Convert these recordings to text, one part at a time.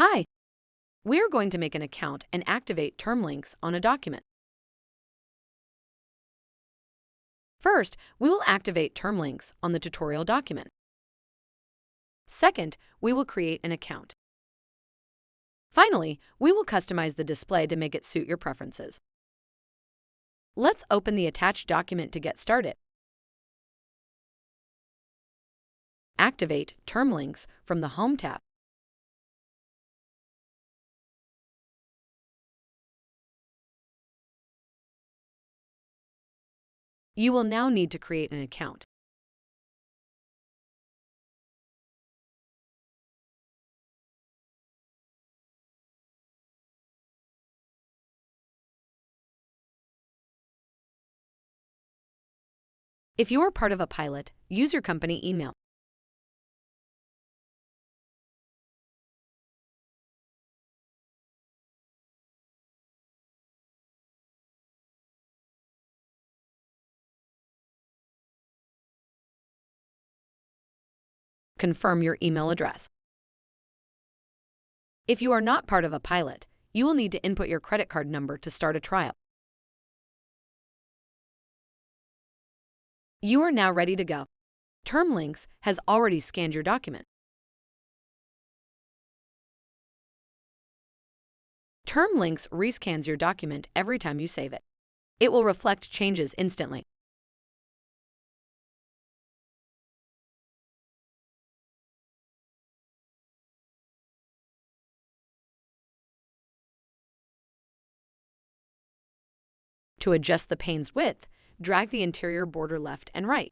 Hi, we are going to make an account and activate TermLynx on a document. First, we will activate TermLynx on the tutorial document. Second, we will create an account. Finally, we will customize the display to make it suit your preferences. Let's open the attached document to get started. Activate TermLynx from the Home tab. You will now need to create an account. If you are part of a pilot, use your company email. Confirm your email address. If you are not part of a pilot, you will need to input your credit card number to start a trial. You are now ready to go. TermLynx has already scanned your document. TermLynx rescans your document every time you save it. It will reflect changes instantly. To adjust the pane's width, drag the interior border left and right.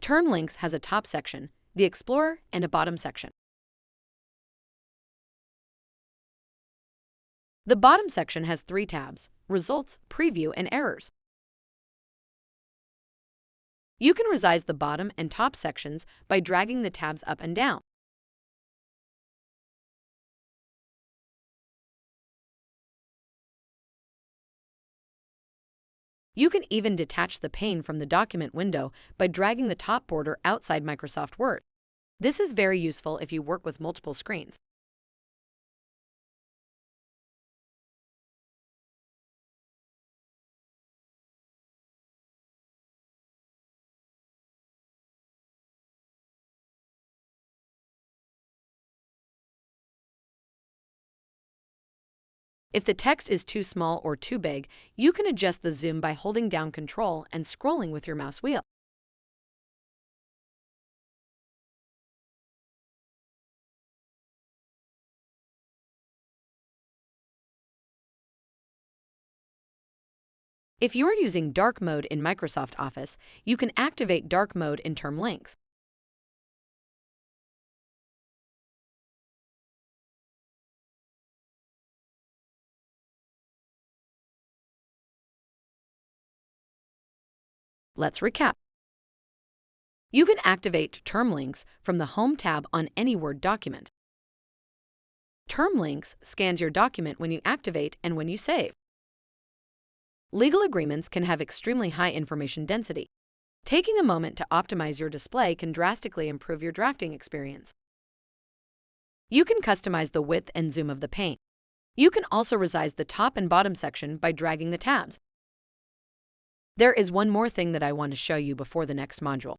TermLynx has a top section, the Explorer, and a bottom section. The bottom section has 3 tabs: Results, Preview, and Errors. You can resize the bottom and top sections by dragging the tabs up and down. You can even detach the pane from the document window by dragging the top border outside Microsoft Word. This is very useful if you work with multiple screens. If the text is too small or too big, you can adjust the zoom by holding down Control and scrolling with your mouse wheel. If you are using dark mode in Microsoft Office, you can activate dark mode in TermLynx. Let's recap. You can activate TermLynx from the Home tab on any Word document. TermLynx scans your document when you activate and when you save. Legal agreements can have extremely high information density. Taking a moment to optimize your display can drastically improve your drafting experience. You can customize the width and zoom of the pane. You can also resize the top and bottom section by dragging the tabs. There is one more thing that I want to show you before the next module.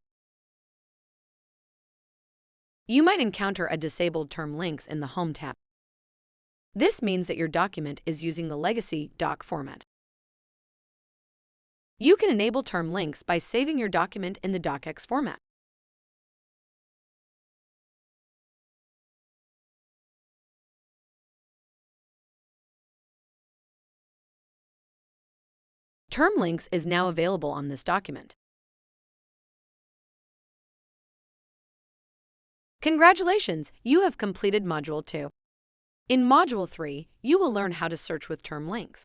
You might encounter a disabled TermLynx in the Home tab. This means that your document is using the legacy doc format. You can enable TermLynx by saving your document in the docx format. TermLynx is now available on this document. Congratulations! You have completed Module 2. In Module 3, you will learn how to search with TermLynx.